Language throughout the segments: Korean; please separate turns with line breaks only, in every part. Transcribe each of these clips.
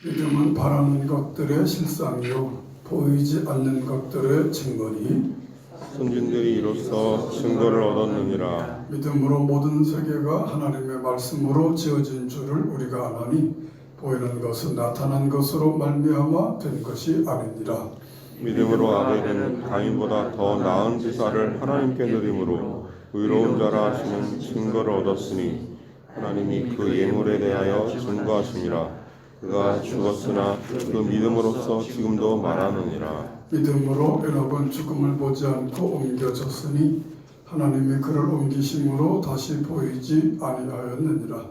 믿음은 바라는 것들의 실상이요 보이지 않는 것들의 증거니
선진들이 이로써 증거를 얻었느니라.
믿음으로 모든 세계가 하나님의 말씀으로 지어진 줄을 우리가 아나니 보이는 것은 나타난 것으로 말미암아 된 것이 아니니라.
믿음으로 아벨은 가인보다 더 나은 제사를 하나님께 드림으로 의로운 자라 하시는 증거를 얻었으니 하나님이 그 예물에 대하여 증거하심이라. 그가 죽었으나 그 믿음으로써 지금도 말하느니라.
믿음으로 에녹은 죽음을 보지 않고 옮겨졌으니 하나님이 그를 옮기심으로 다시 보이지 아니하였느니라.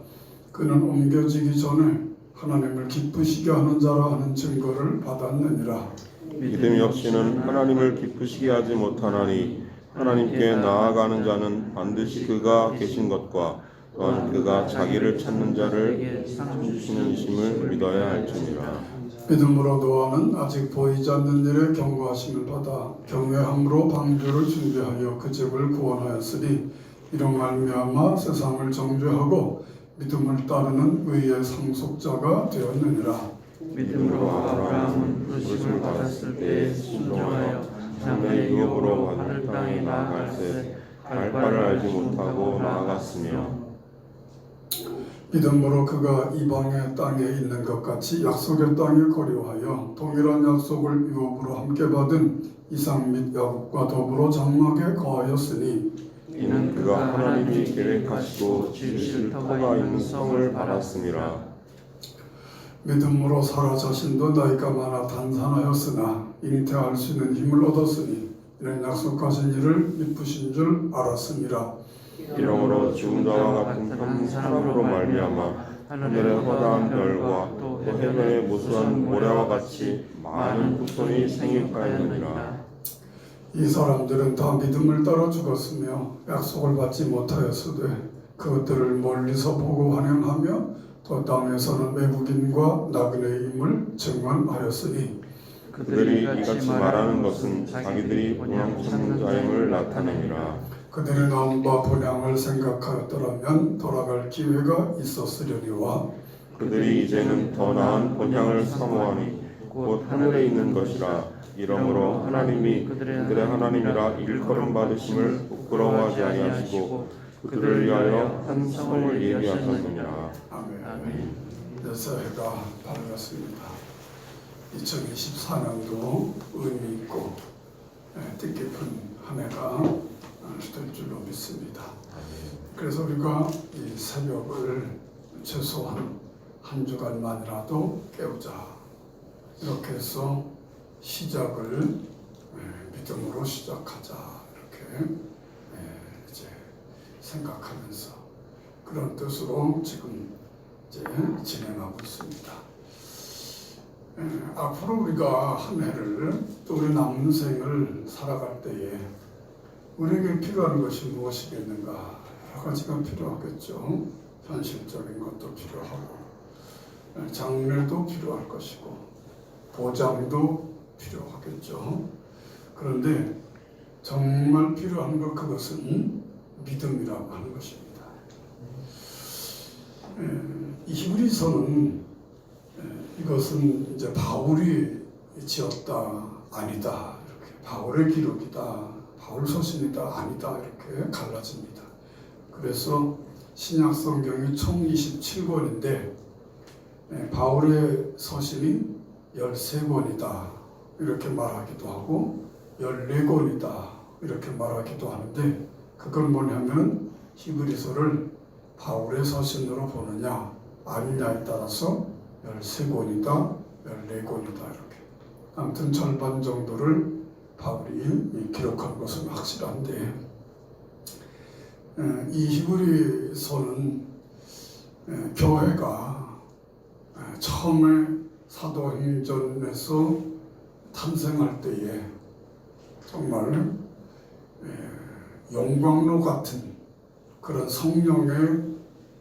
그는 옮겨지기 전에 하나님을 기쁘시게 하는 자라 하는 증거를 받았느니라.
믿음 역시는 하나님을 기쁘시게 하지 못하나니 하나님께 나아가는 자는 반드시 그가 계신 것과 또한 그가 자기를 찾는 자를 찾으시는 이심을 믿어야 할지니라.
믿음으로 노아는 아직 보이지 않는 일에 경고하심을 받아 경외함으로 방주를 준비하여 그 집을 구원하였으니 이로 말미암아 세상을 정죄하고 믿음을 따르는 의의 상속자가 되었느니라.
믿음으로 아브라함은 부르심을 받았을 때 순종하여 장래 유업으로 하늘 땅에 나아갈새 갈 바를 알지 못하고 나아갔으며
믿음으로 그가 이방의 땅에 있는 것 같이 약속의 땅에 거류하여 동일한 약속을 유업으로 함께 받은 이삭 및 야곱과 더불어 장막에 거하였으니
이는 그가 하나님이 계획하시고 지으실 터가 있는 성을 받았음이라.
믿음으로 사라 자신도 나이가 많아 단산하였으나 잉태할 수 있는 힘을 얻었으니 이는 약속하신 일을 미쁘신 줄 알았음이라.
이러므로 죽은 자와 같은 한 사람으로 말미암아 하늘의 허다한 별과 또 해변의 무수한 모래와 같이 많은 후손이 생육하였느니라.
이 사람들은 다 믿음을 따라 죽었으며 약속을 받지 못하였으되 그것들을 멀리서 보고 환영하며 또 땅에서는 외국인과 나그네임을 증언하였으니
그들이 이같이 말하는 것은 자기들이 본향 찾는 자임을 나타내니라.
그들의 나음과 본향을 생각하였더라면 돌아갈 기회가 있었으려니와
그들이 이제는 더 나은 본향을 사모하니 곧 하늘에 있는 것이라. 이러므로 하나님이 그들의 하나님이라 일컬음 받으심을 부끄러워하지 아니하시고 그들을 위하여 한 성을 예비하셨느니라.
아멘. 새해가 밝았습니다. 2024년도 의미 있고 뜻깊은 한 해가 될 줄로 믿습니다. 그래서 우리가 이 새벽을 최소한 한 주간만이라도 깨우자 이렇게 해서 시작을 믿음으로 시작하자 이렇게 이제 생각하면서 그런 뜻으로 지금 이제 진행하고 있습니다. 앞으로 우리가 한 해를 또 우리 남은 생을 살아갈 때에 우리에게 필요한 것이 무엇이겠는가? 여러 가지가 필요하겠죠. 현실적인 것도 필요하고 장래도 필요할 것이고 보장도 필요하겠죠. 그런데 정말 필요한 것 그것은 믿음이라고 하는 것입니다. 이 히브리서는 이것은 이제 바울이 지었다 아니다 이렇게 바울의 기록이다 바울 서신이다 아니다 이렇게 갈라집니다. 그래서 신약 성경이 총 27권인데 바울의 서신이 13권이다 이렇게 말하기도 하고 14권이다 이렇게 말하기도 하는데 그건 뭐냐면 히브리서를 바울의 서신으로 보느냐 아니냐에 따라서 13권이다 14권이다 이렇게 아무튼 절반 정도를 바울이 기록한 것은 확실한데 이 히브리서는 교회가 처음에 사도행전에서 탄생할 때에 정말 영광로 같은 그런 성령의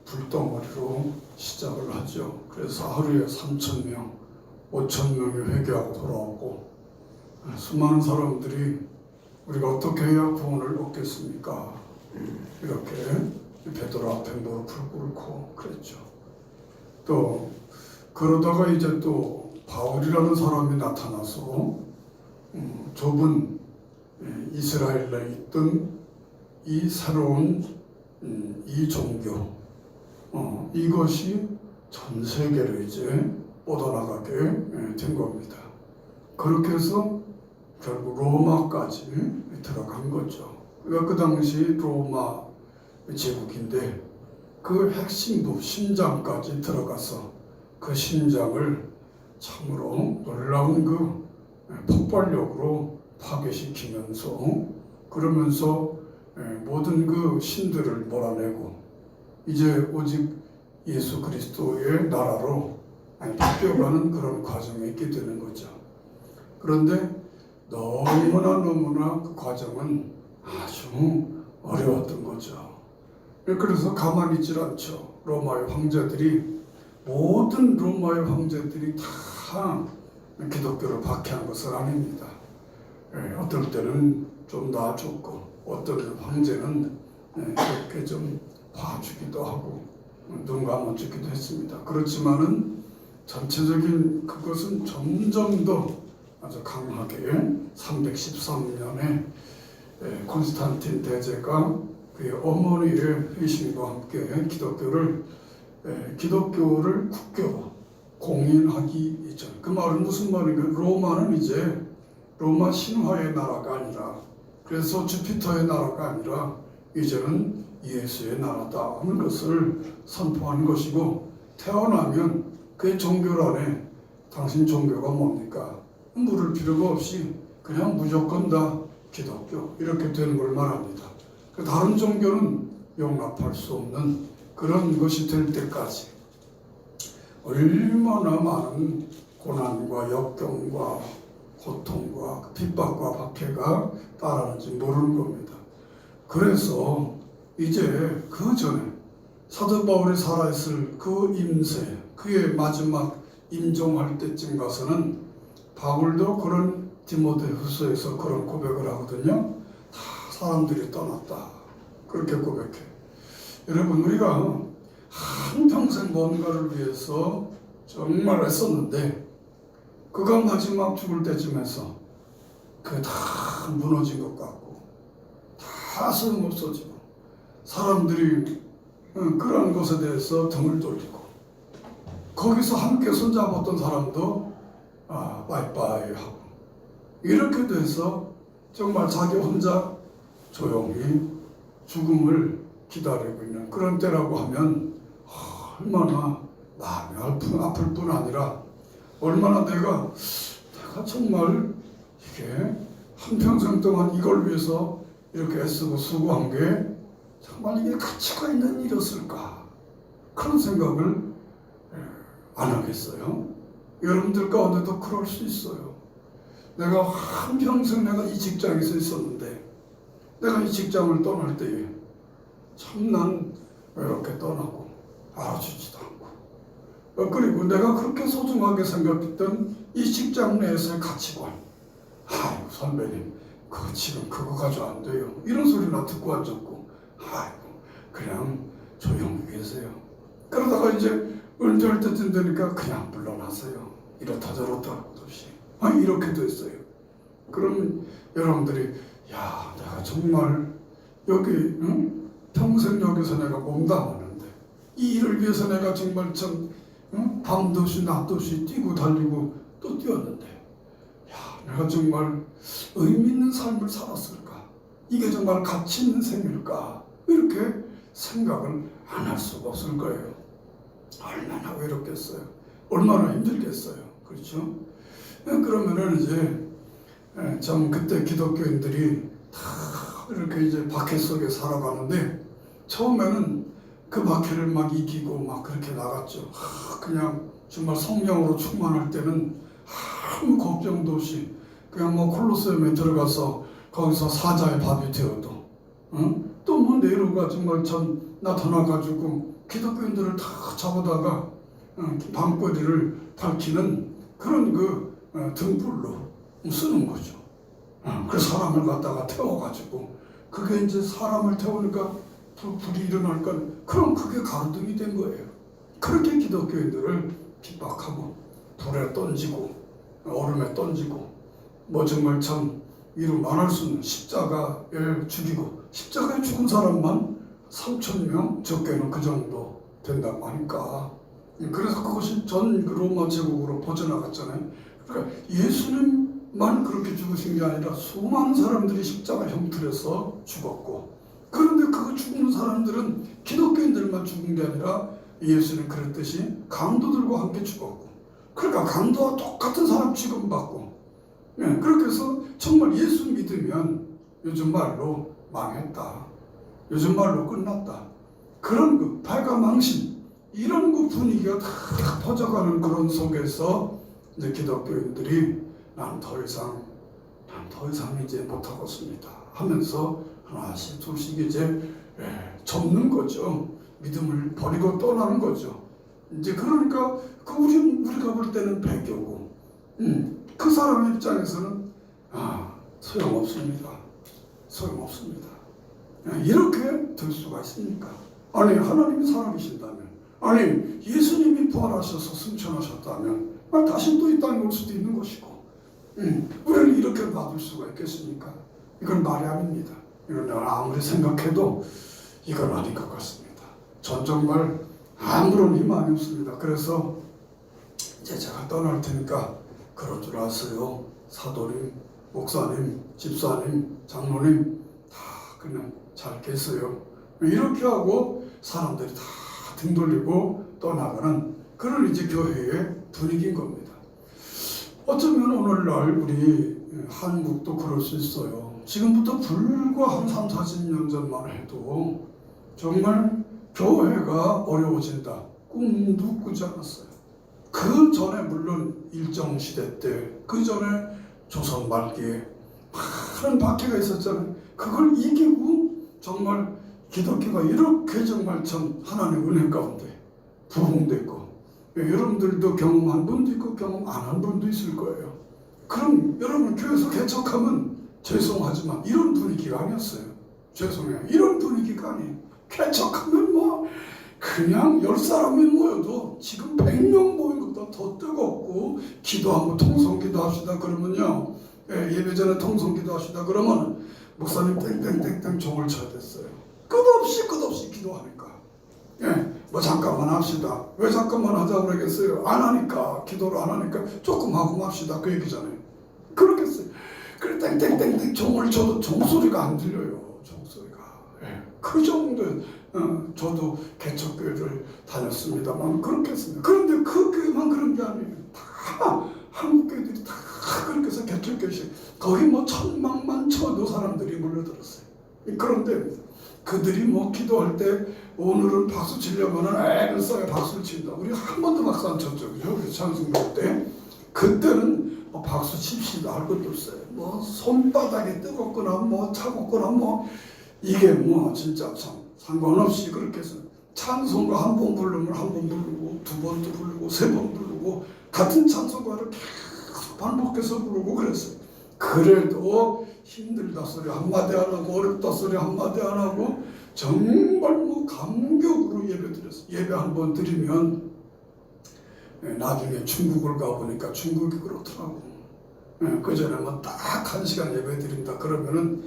불덩어리로 시작을 하죠. 그래서 하루에 3,000명, 5,000명이 회개하고 돌아오고 수많은 사람들이 우리가 어떻게 해야 구원을 얻겠습니까? 이렇게 베드로 앞에 무릎을 꿇고 그랬죠. 또 그러다가 이제 또 바울이라는 사람이 나타나서 좁은 이스라엘에 있던 이 새로운 이 종교, 이것이 전 세계로 이제 뻗어나가게 된 겁니다. 그렇게 해서 결국 로마까지 들어간 거죠. 그러니까 그 당시 로마 제국인데 그 핵심부 심장까지 들어가서 그 심장을 참으로 놀라운 그 폭발력으로 파괴시키면서 그러면서 모든 그 신들을 몰아내고 이제 오직 예수 그리스도의 나라로 바뀌어가는 그런 과정에 있게 되는 거죠. 그런데 너무나 그 과정은 아주 어려웠던 거죠. 그래서 가만히 있질 않죠. 로마의 황제들이 모든 로마의 황제들이 다 기독교를 박해한 것은 아닙니다. 어떨 때는 좀 놔줬고 어떤 황제는 그렇게 좀 봐주기도 하고 눈 감아주기도 했습니다. 그렇지만은 전체적인 그것은 점점 더 아주 강하게 313년에 콘스탄틴 대제가 그의 어머니의 회심과 함께 기독교를 국교로 공인하기 이전. 그 말은 무슨 말인가? 로마는 이제 로마 신화의 나라가 아니라, 그래서 주피터의 나라가 아니라 이제는 예수의 나라다 하는 것을 선포하는 것이고, 태어나면 그의 종교란에 당신 종교가 뭡니까? 물을 필요가 없이 그냥 무조건 다 기독교 이렇게 되는 걸 말합니다. 다른 종교는 용납할 수 없는 그런 것이 될 때까지 얼마나 많은 고난과 역경과 고통과 핍박과 박해가 따르는지 모르는 겁니다. 그래서 이제 그 전에 사도 바울이 살아있을 그 임세, 그의 마지막 임종할 때쯤 가서는 바울도 그런 디모데후서에서 그런 고백을 하거든요. 다 사람들이 떠났다. 그렇게 고백해. 여러분, 우리가 한평생 뭔가를 위해서 정말 애썼는데 그가 마지막 죽을 때쯤에서 그게 다 무너진 것 같고 다 소용없어지고 사람들이 그런 것에 대해서 등을 돌리고 거기서 함께 손잡았던 사람도 빠이빠이 하고 이렇게 돼서 정말 자기 혼자 조용히 죽음을 기다리고 있는 그런 때라고 하면 얼마나 마음이 아플 뿐 아니라 얼마나 내가 정말 이게 한평생 동안 이걸 위해서 이렇게 애쓰고 수고한 게 정말 이게 가치가 있는 일이었을까, 그런 생각을 안 하겠어요? 여러분들 가운데도 그럴 수 있어요. 내가 한평생 내가 이 직장에서 있었는데 내가 이 직장을 떠날 때에 참 난 외롭게 떠나고 알아주지도 않고 그리고 내가 그렇게 소중하게 생각했던 이 직장 내에서의 가치관, 아이고 선배님 지금 그거 가지고 안 돼요 이런 소리나 듣고 앉았고 아이고 그냥 조용히 계세요. 그러다가 이제 은퇴할 때쯤 되니까 그냥 물러나세요. 이렇다 저렇다 없이 이렇게 됐어요. 그럼 여러분들이 내가 정말 여기 평생 여기서 내가 몸담았는데 이 일을 위해서 내가 정말 참 밤도 없이 낮도 없이 뛰고 달리고 또 뛰었는데 내가 정말 의미 있는 삶을 살았을까? 이게 정말 가치 있는 생일까? 이렇게 생각을 안 할 수가 없을 거예요. 얼마나 외롭겠어요. 얼마나 힘들겠어요. 그렇죠? 그러면은 이제 참 그때 기독교인들이 다 이렇게 이제 박해 속에 살아가는데 처음에는 그 박해를 막 이기고 막 그렇게 나갔죠. 그냥 정말 성령으로 충만할 때는 아무 걱정도 없이 그냥 뭐 콜로세움에 들어가서 거기서 사자의 밥이 되어도 또 뭐 네로가 정말 참 나타나가지고 기독교인들을 다 잡아다가 밤거리를 밝히는 그런 그 등불로 쓰는 거죠. 그 사람을 갖다가 태워가지고 그게 이제 사람을 태우니까 불이 일어나니까 그럼 그게 가로등이 된 거예요. 그렇게 기독교인들을 핍박하고 불에 던지고 얼음에 던지고 뭐 정말 참 이루 말할 수 없는 십자가에 죽이고 십자가에 죽은 사람만 3,000명 적게는 그 정도 된다고 하니까 그래서 그것이 전 로마 제국으로 퍼져나갔잖아요. 그러니까 예수님만 그렇게 죽으신 게 아니라 수많은 사람들이 십자가 형틀에서 죽었고 그런데 그 죽는 사람들은 기독교인들만 죽은 게 아니라 예수는 그랬듯이 강도들과 함께 죽었고 그러니까 강도와 똑같은 사람 취급받고 그렇게 해서 정말 예수 믿으면 요즘 말로 망했다. 요즘 말로 끝났다. 그런 그 발가망신 이런 그 분위기가 다 퍼져가는 그런 속에서 이제 기독교인들이 난 더 이상 이제 못하겠습니다 하면서 하나씩 둘씩 이제 접는 거죠. 믿음을 버리고 떠나는 거죠. 이제 그러니까 우리가 볼 때는 배교고 그 사람 입장에서는 소용없습니다. 이렇게 될 수가 있습니까? 아니 하나님이 살아계신다면 아니 예수님이 부활하셔서 승천하셨다면 다시 또 이 땅에 올 수도 있는 것이고 우리를 이렇게 놔둘 수가 있겠습니까? 이건 말이 아닙니다. 이건 내가 아무리 생각해도 이건 아닌 것 같습니다. 전 정말 아무런 희망이 없습니다. 그래서 이제 제가 떠날 테니까 그럴 줄 아세요. 사도님, 목사님, 집사님, 장로님 다 그냥 잘 계세요. 이렇게 하고 사람들이 다 등 돌리고 떠나가는 그런 이제 교회의 분위기인 겁니다. 어쩌면 오늘날 우리 한국도 그럴 수 있어요. 지금부터 불과 한 3, 40년 전만 해도 정말 교회가 어려워진다. 꿈도 꾸지 않았어요. 그 전에 물론 일정시대 때, 그 전에 조선 말기에 많은 박해가 있었잖아요. 그걸 이기고 정말 기독교가 이렇게 정말 참 하나님의 은혜 가운데 부흥됐고 여러분들도 경험한 분도 있고 경험 안 한 분도 있을 거예요. 그럼 여러분 교회에서 개척하면 죄송하지만 이런 분위기가 아니었어요. 죄송해요. 이런 분위기가 아니에요. 개척하면 뭐 그냥 10사람이 모여도 지금 100명 모인 것보다 더 뜨겁고 기도하고 통성기도 합시다 그러면요 예배 전에 통성기도 합시다 그러면 목사님 땡땡땡땡 종을 쳐야 됐어요. 끝없이 기도하니까 뭐 잠깐만 합시다. 왜 잠깐만 하자고 그러겠어요? 안 하니까 기도를 안 하니까 조금 하고 맙시다 그 얘기잖아요. 그렇겠어요. 그래 땡땡땡땡 종을 쳐도 종소리가 안 들려요. 종소리가 그 정도 저도 개척교회를 다녔습니다만 그렇겠습니다. 그런데 그 교회만 그런 게 아니에요. 다 한국 교회들이 다 그렇게 해서 개척교회 거의 뭐 1,000만만 쳐도 사람들이 몰려들었어요. 그런데 그들이 뭐 기도할 때 오늘은 박수 치려면은 애를 써야 박수를 친다. 우리 한 번도 박수 안 쳤죠, 그죠? 찬송부 때 그때는 뭐 박수 칩시다 할 것도 없어요. 뭐 손바닥이 뜨겁거나 뭐 차갑거나 뭐 이게 뭐 진짜 참 상관없이 그렇게 해서 찬송가 한 번 부르면 한 번 부르고 두 번도 부르고 세 번 부르고 같은 찬송가를 계속 반복해서 부르고 그랬어요. 그래도 힘들다 소리 한마디 안 하고 어렵다 소리 한마디 안 하고 정말 뭐 감격으로 예배 드렸어요. 예배 한 번 드리면 나중에 중국을 가보니까 중국이 그렇더라고. 그 전에 뭐 딱 1시간 예배 드린다 그러면은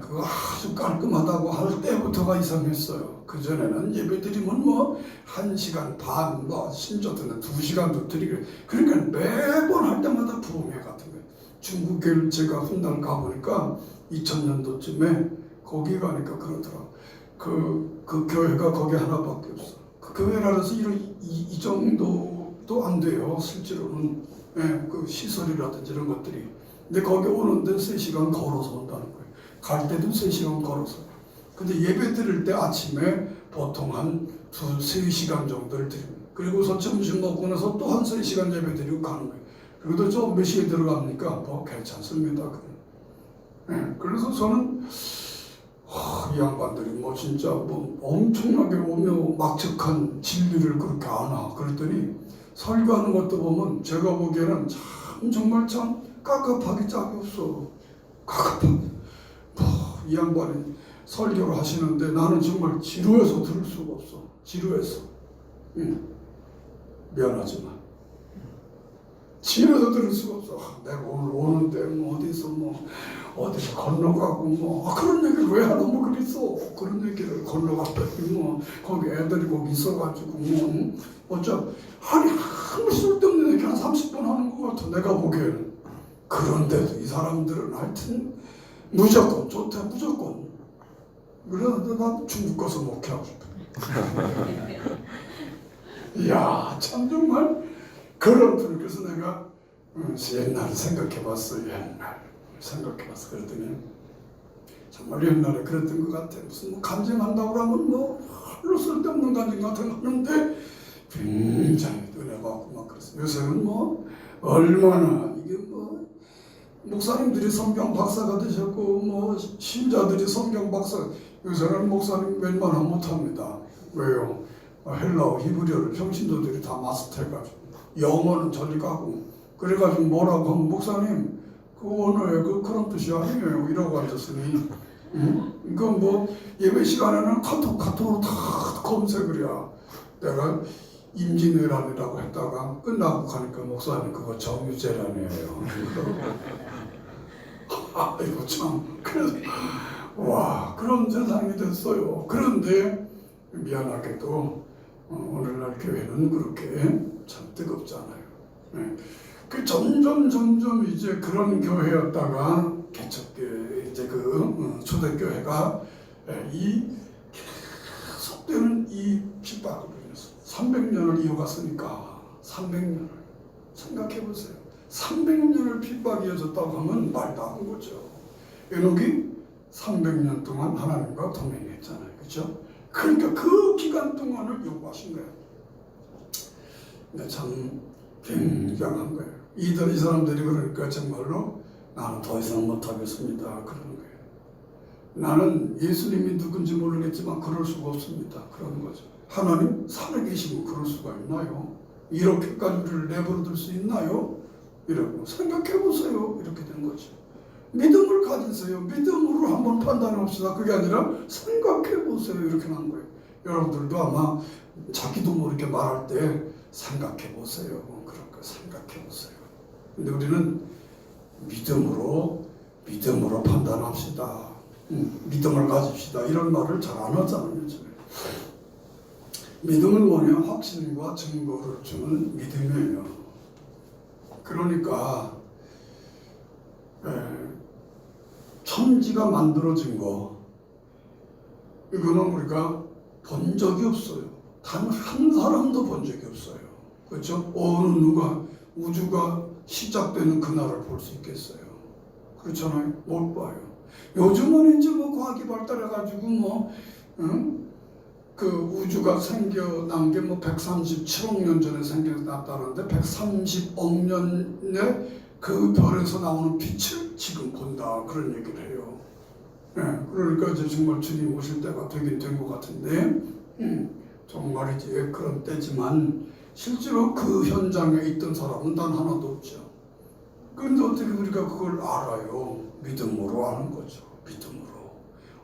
그거 아주 깔끔하다고 할 때부터가 이상했어요. 그 전에는 예배 드리면 뭐 1시간 반, 뭐 심지어는 2시간도 드리고 그러니까 매번 할 때마다 부흥회 같은 거예요. 중국교회를 제가 훗날 가보니까 2000년도쯤에 거기 가니까 그러더라고. 그 교회가 거기 하나밖에 없어. 그 교회라서 이 정도도 안 돼요. 실제로는 그 시설이라든지 이런 것들이. 근데 거기 오는데 3시간 걸어서 온다는 거예요. 갈 때도 3시간 걸어서. 근데 예배 드릴 때 아침에 보통 한 2-3시간 정도를 드립니다. 그리고서 점심 먹고 나서 또 한 3시간 예배 드리고 가는 거예요. 그래도 좀 몇 시에 들어갑니까? 뭐 괜찮습니다. 그래서 저는 이 양반들이 뭐 진짜 뭐 엄청나게 오며 막측한 진리를 그렇게 아나. 그랬더니 설교하는 것도 보면 제가 보기에는 참 정말 참 깝깝하기 짝이 없어. 깝깝하게. 이 양반이 설교를 하시는데 나는 정말 지루해서 들을 수가 없어. 지루해서. 미안하지만 집에서 들을 수가 없어. 내가 오늘 오는데 뭐 어디서 건너가고 그런 얘기를 왜 하나 뭐 그랬어. 그런 얘기를 건너갔더니 거기 애들이 거기 있어가지고 아니 아무 쓸데없는 얘기 한 30분 하는 것 같아 내가 보기에는. 그런데도 이 사람들은 하여튼 무조건 좋대 무조건. 그래서 난 중국 가서 목회하고 싶어. 이야 참 정말 그런 분. 그래서 내가 옛날에 생각해봤어. 그랬더니 정말 옛날에 그랬던 것 같아. 무슨 간증한다고 하면 별로 쓸데없는 간증 같은 거 하는데 굉장히 은혜받고 막 그랬어. 요새는 얼마나 이게 목사님들이 성경 박사가 되셨고 신자들이 성경 박사. 요새는 목사님 웬만하면 못합니다. 왜요? 헬라어 히브리어를 평신도들이 다 마스터해가지고 영어는 저리 가고 그래가지고 뭐라고 하면 목사님 그 오늘 그런 뜻이 아니에요 이러고 앉았으니 이건 예배 시간에는 카톡으로 다 검색을 해야. 내가 임진왜란이라고 했다가 끝나고 가니까 목사님 그거 정유재란이에요. 이거 참 그래서 와 그런 세상이 됐어요. 그런데 미안하게도 오늘날 교회는 그렇게 참 뜨겁잖아요. 그 점점 이제 그런 교회였다가 개척교회 이제 초대교회가 이 계속되는 이 핍박으로 인해서 300년을 이어갔으니까 300년을 생각해보세요. 300년을 핍박이 이어졌다고 하면 말도 안 거죠. 에녹이 300년 동안 하나님과 동행했잖아요. 그렇죠? 그러니까 그 기간 동안을 요구하신 거예요. 근데 참 굉장한 거예요. 이 사람들이 그러니까 정말로 나는 더 이상 못하겠습니다. 그러는 거예요. 나는 예수님이 누군지 모르겠지만 그럴 수가 없습니다. 그러는 거죠. 하나님 살아계시고 그럴 수가 있나요? 이렇게까지 우리를 내버려둘 수 있나요? 이러고 생각해보세요. 이렇게 된 거죠. 믿음을 가지세요. 믿음으로 한번 판단해봅시다. 그게 아니라 생각해보세요. 이렇게 한 거예요. 여러분들도 아마 자기도 모르게 말할 때 생각해보세요. 그렇게 생각해보세요. 근데 우리는 믿음으로 판단합시다. 믿음을 가집시다. 이런 말을 잘 안 하잖아요. 믿음은 뭐냐? 확신과 증거를 주는 믿음이에요. 그러니까 천지가 만들어진 거 이거는 우리가 본 적이 없어요. 단 한 사람도 본 적이 없어요. 그렇죠? 어느 누가 우주가 시작되는 그날을 볼 수 있겠어요? 그렇잖아요. 못 봐요. 요즘은 이제 과학이 발달해가지고 그 우주가 생겨난 게 137억 년 전에 생겨났다는데 130억 년에 그 별에서 나오는 빛을 지금 본다 그런 얘기를 해요. 그러니까 이제 정말 주님 오실 때가 되긴 된 것 같은데 정말이지 그런 때지만 실제로 그 현장에 있던 사람은 단 하나도 없죠. 그런데 어떻게 우리가 그걸 알아요? 믿음으로 아는 거죠. 믿음으로.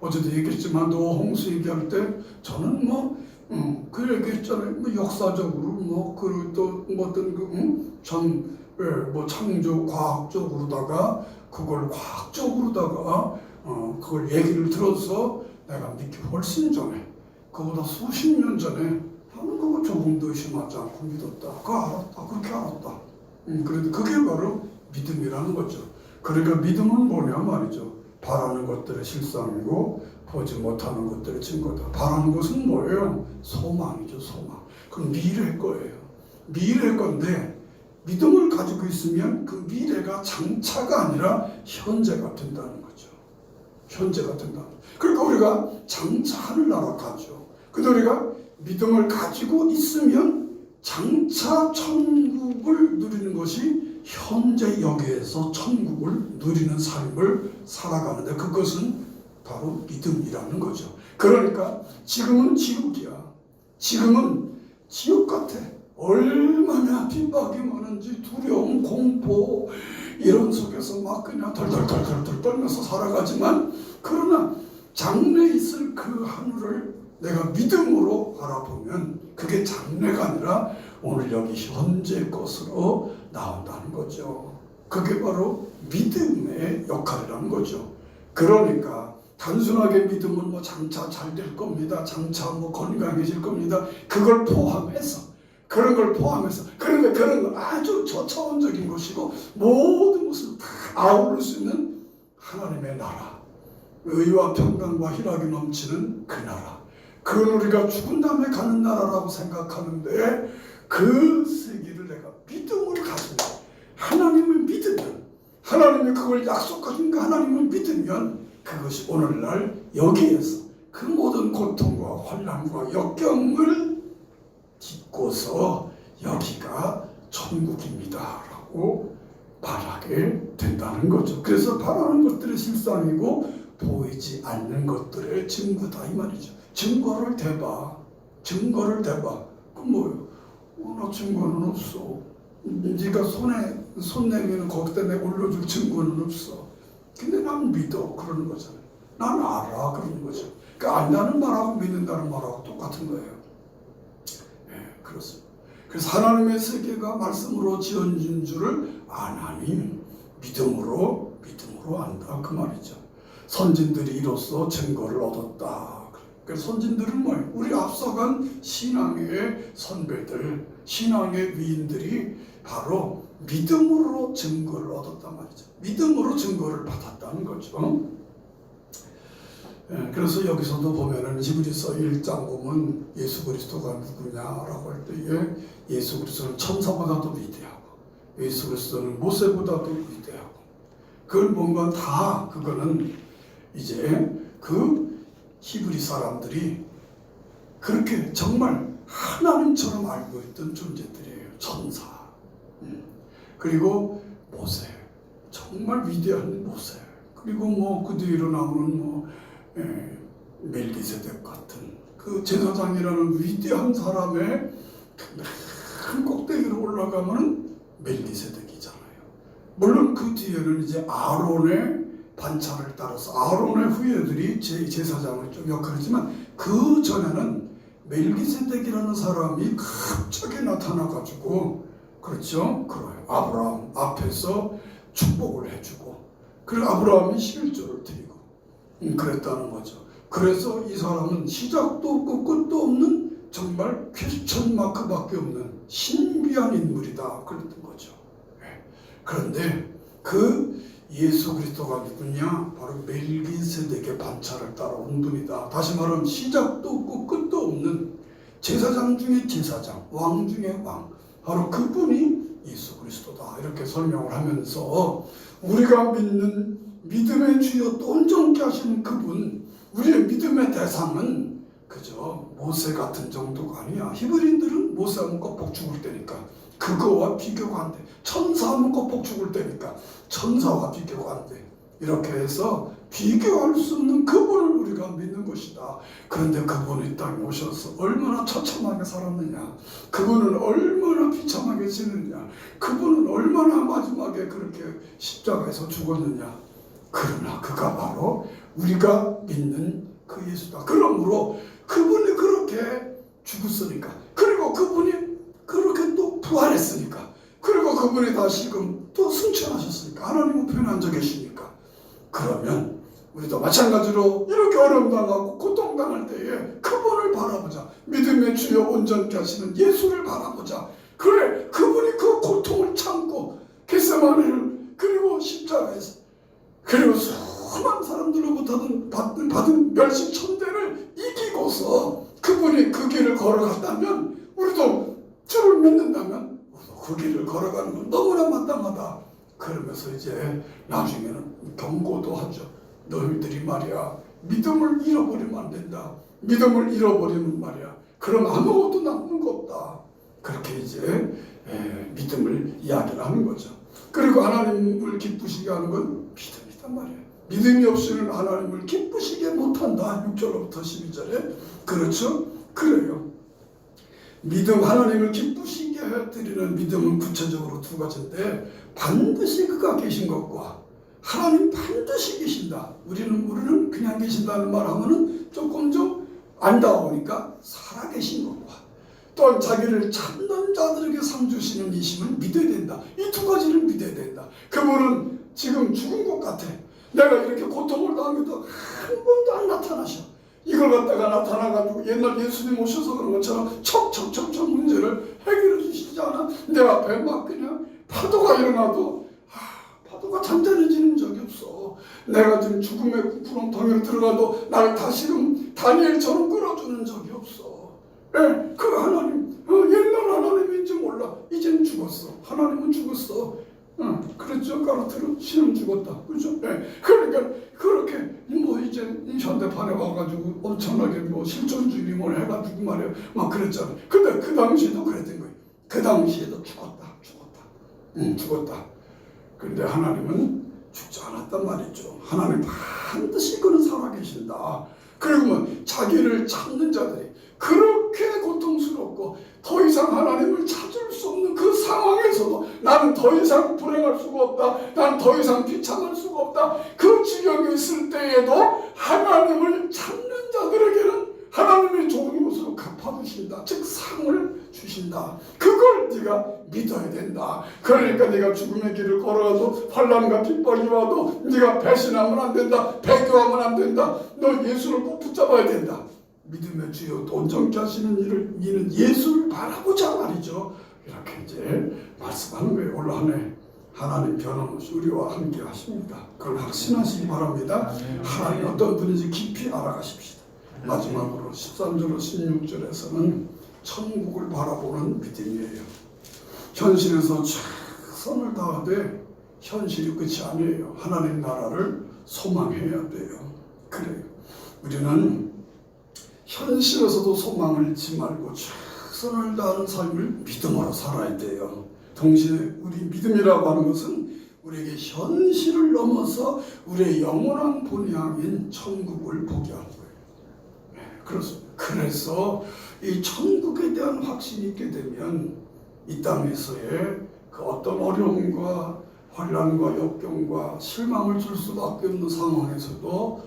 어제도 얘기했지만 노아 홍수 얘기할 때 저는 그 얘기했잖아요. 역사적으로 또 어떤 창조 과학적으로다가 그걸 과학적으로다가 그걸 얘기를 들어서 내가 믿기 훨씬 전에 그보다 수십 년 전에 나는 그거 조금도 의심하지 않고 믿었다. 그거 알았다. 그렇게 알았다. 그런데 그게 바로 믿음이라는 거죠. 그러니까 믿음은 뭐냐 말이죠. 바라는 것들의 실상이고 보지 못하는 것들의 증거다. 바라는 것은 뭐예요? 소망이죠. 소망. 그건 미래일 거예요. 미래일 건데 믿음을 가지고 있으면 그 미래가 장차가 아니라 현재가 된다는 거죠. 현재가 된다. 그러니까 우리가 장차 하늘나라 가죠. 근데 우리가 믿음을 가지고 있으면 장차 천국을 누리는 것이 현재 여기에서 천국을 누리는 삶을 살아가는데 그것은 바로 믿음이라는 거죠. 그러니까 지금은 지옥이야. 지금은 지옥 같아. 얼마나 핍박이 많은지 두려움, 공포 이런 속에서 막 그냥 덜덜덜덜 떨면서 살아가지만 그러나 장래에 있을 그 하늘을 내가 믿음으로 바라보면 그게 장래가 아니라 오늘 여기 현재 것으로 나온다는 거죠. 그게 바로 믿음의 역할이라는 거죠. 그러니까 단순하게 믿음은 뭐 장차 잘 될 겁니다. 장차 뭐 건강해질 겁니다. 그걸 포함해서 그런 걸 포함해서 그런데 그런 건 아주 저차원적인 것이고 모든 것을 다 아우를 수 있는 하나님의 나라, 의와 평강과 희락이 넘치는 그 나라, 그건 우리가 죽은 다음에 가는 나라라고 생각하는데 그 세계를 내가 믿음으로 가지고 하나님을 믿으면, 하나님이 그걸 약속하신 그 하나님을 믿으면 그것이 오늘날 여기에서 그 모든 고통과 환난과 역경을 딛고서 여기가 천국입니다 라고 말하게 된다는 거죠. 그래서 바라는 것들이 실상이고 보이지 않는 것들의 증거다 이 말이죠. 증거를 대봐. 증거를 대봐. 그럼 뭐예요? 나 증거는 없어. 네가 손 내면 거기다 내가 올려줄 증거는 없어. 근데 난 믿어. 그러는 거잖아요. 난 알아. 그러는 거죠. 그러니까 안다는 말하고 믿는다는 말하고 똑같은 거예요. 네, 그렇습니다. 그래서 하나님의 세계가 말씀으로 지어진 줄을 아나니 믿음으로 안다 그 말이죠. 선진들이 이로써 증거를 얻었다. 그래서 선진들은 뭐예요? 우리 앞서간 신앙의 선배들, 신앙의 위인들이 바로 믿음으로 증거를 얻었단 말이죠. 믿음으로 증거를 받았다는 거죠. 그래서 여기서도 보면은 히브리서 1장 보면 예수 그리스도가 누구냐라고 할 때에 예수 그리스도는 천사보다도 위대하고 예수 그리스도는 모세보다도 위대하고 그걸 뭔가 다 그거는 이제 그 히브리 사람들이 그렇게 정말 하나님처럼 알고 있던 존재들이에요. 천사. 그리고 모세. 정말 위대한 모세. 그리고 뭐 그 뒤로 나오는 멜기세덱 같은 그 제사장이라는 위대한 사람의 큰 꼭대기로 올라가면 멜기세덱이잖아요. 물론 그 뒤에는 이제 아론의 반차를 따라서 아론의 후예들이 제사장을 좀 역할하지만 그 전에는 멜기세덱이라는 사람이 갑자기 나타나가지고 그렇죠? 그래요. 아브라함 앞에서 축복을 해주고 그리고 아브라함이 11조를 드리고 그랬다는 거죠. 그래서 이 사람은 시작도 없고 끝도 없는 정말 퀘스천 마크밖에 없는 신비한 인물이다 그랬던 거죠. 그런데 그 예수 그리스도가 누구냐? 바로 멜기세덱의 반차를 따라온 분이다. 다시 말하면 시작도 없고 끝도 없는 제사장 중에 제사장, 왕 중에 왕, 바로 그분이 예수 그리스도다 이렇게 설명을 하면서 우리가 믿는 믿음의 주여 또 온전케 하시는 그분, 우리의 믿음의 대상은 그저 모세 같은 정도가 아니야. 히브리인들은 모세하면 껍벅 죽을 때니까 그거와 비교가 안 돼. 천사하면 껍벅 죽을 때니까 천사와 비교가 안 돼. 이렇게 해서 비교할 수 없는 그분을 우리가 믿는 것이다. 그런데 그분이 땅에 오셔서 얼마나 처참하게 살았느냐, 그분은 얼마나 비참하게 지냈느냐, 그분은 얼마나 마지막에 그렇게 십자가에서 죽었느냐. 그러나 그가 바로 우리가 믿는 그 예수다. 그러므로 그분이 그렇게 죽었으니까, 그리고 그분이 그렇게 또 부활했으니까, 그리고 그분이 다시금 또 승천하셨으니까, 하나님 우편에 앉아 계시니까, 그러면 우리도 마찬가지로 이렇게 어려움 당하고 고통 당할 때에 그분을 바라보자. 믿음의 주여 온전케 하시는 예수를 바라보자. 그래, 그분이 그 고통을 참고 겟세마네를 그리고 십자가에서 그리고 수많은 사람들로부터 받은 멸시 천대를 이기고서 그분이 그 길을 걸어갔다면, 우리도 주를 믿는다면 우리도 그 길을 걸어가는 건 너무나 마땅하다. 그러면서 이제 나중에는 경고도 하죠. 너희들이 말이야 믿음을 잃어버리면 안 된다. 믿음을 잃어버리면 말이야 그럼 아무것도 남는 거 없다. 그렇게 이제 믿음을 이야기를 하는 거죠. 그리고 하나님을 기쁘시게 하는 건 믿음이단 말이에요. 믿음이 없이는 하나님을 기쁘시게 못한다. 6절부터 12절에 그렇죠? 그래요. 믿음, 하나님을 기쁘시게 해드리는 믿음은 구체적으로 두 가지인데, 반드시 그가 계신 것과 하나님 반드시 계신다. 우리는 그냥 계신다는 말 하면은 조금 좀 안 닿아오니까 살아계신 것과, 또한 자기를 찾는 자들에게 상 주시는 이심을 믿어야 된다. 이 두 가지를 믿어야 된다. 그분은 지금 죽은 것 같아. 내가 이렇게 고통을 당해도 한 번도 안 나타나셔. 이걸 갖다가 나타나가지고 옛날 예수님 오셔서 그런 것처럼 척척척척 문제를 해결해 주시지 않아? 내 앞에 막 그냥 파도가 일어나도 파도가 잔잔해지는 적이 없어. 내가 지금 죽음의 구렁텅이로 들어가도 나를 다시금 다니엘처럼 끌어주는 적이 없어. 네, 그 하나님, 옛날 하나님인지 몰라. 이젠 죽었어. 하나님은 죽었어. 그랬죠? 까르트로 신은 죽었다. 그죠? 네. 그러니까 그렇게 뭐 이제 현대판에 와가지고 엄청나게 뭐 실존주의 뭘 해가지고 말이야 막 그랬잖아. 근데 그 당시에도 그랬던 거예요. 그 당시에도 죽었다. 죽었다. 근데 하나님은 죽지 않았단 말이죠. 하나님 반드시 그는 살아계신다. 그리고 뭐 자기를 찾는 자들이 그렇게 고통스럽고 더 이상 하나님을 찾을 수 없는 그 상황에서도 나는 더 이상 불행할 수가 없다. 나는 더 이상 비참할 수가 없다. 그 지경에 있을 때에도 하나님을 찾는 자들에게는 하나님의 좋은 것으로 갚아주신다. 즉 상을 주신다. 그걸 네가 믿어야 된다. 그러니까 네가 죽음의 길을 걸어가도 환난과 핍박이 와도 네가 배신하면 안 된다. 배교하면 안 된다. 너 예수를 꼭 붙잡아야 된다. 믿음의 주요 온전케 하시는 이는 예수를 바라보자 말이죠. 이렇게 이제 말씀하는 거예요. 올 한 해 하나님 변함없이 우리와 함께 하십니다. 그걸 확신하시기 바랍니다. 하나님 어떤 분인지 깊이 알아가십시다. 마지막으로 13절로 16절에서는 천국을 바라보는 믿음이에요. 현실에서 최선을 다하되 현실이 끝이 아니에요. 하나님 나라를 소망해야 돼요. 그래요. 우리는 현실에서도 소망을 잃지 말고 최선을 다하는 삶을 믿음으로 살아야 돼요. 동시에 우리 믿음이라고 하는 것은 우리에게 현실을 넘어서 우리의 영원한 본향인 천국을 보게 하는 거예요. 네, 그렇습니다. 그래서 이 천국에 대한 확신이 있게 되면 이 땅에서의 그 어떤 어려움과 환난과 역경과 실망을 줄 수밖에 없는 상황에서도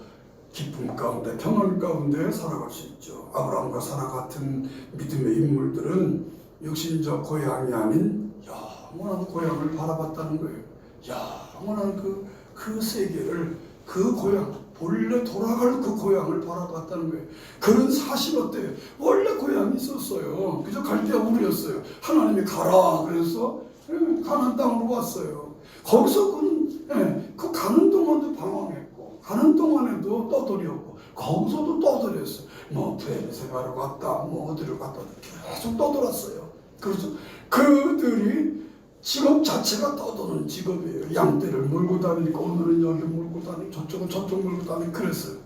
기쁨 가운데 평안 가운데 살아갈 수 있죠. 아브라함과 사라 같은 믿음의 인물들은 육신적 고향이 아닌 영원한 고향을 바라봤다는 거예요. 영원한 그 세계를 그 고향 본래 돌아갈 그 고향을 바라봤다는 거예요. 그런 사실 어때요? 원래 고향이 있었어요. 그저 갈대아 우르였어요. 하나님이 가라 그래서 가나안 땅으로 왔어요. 거기서 그 가는 동안도 방황했고 가는 동안에도 떠돌이었고 거기서도 떠돌이었어요. 뭐 베르세바로 갔다 뭐 어디를 갔다 계속 떠돌았어요. 그래서 그들이 직업 자체가 떠도는 직업이에요. 양떼를 몰고 다니니까 오늘은 여기 몰고 다니고 저쪽은 저쪽 몰고 다니고 그랬어요.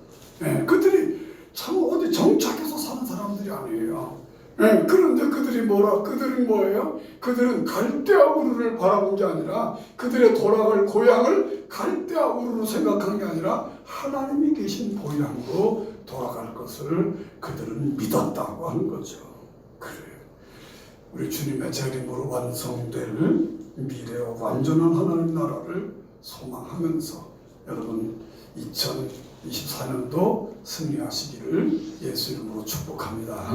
그들이 참 어디 정착해서 사는 사람들이 아니에요. 그런데 그들이 뭐예요? 그들은 갈대아 우르를 바라본 게 아니라 그들의 돌아갈 고향을 갈대아 우르로 생각한 게 아니라 하나님이 계신 고향으로 돌아갈 것을 그들은 믿었다고 하는 거죠. 그래요. 우리 주님의 재림으로 완성될 미래와 완전한 하나님 나라를 소망하면서 여러분 2024년도 승리하시기를 예수 이름으로 축복합니다.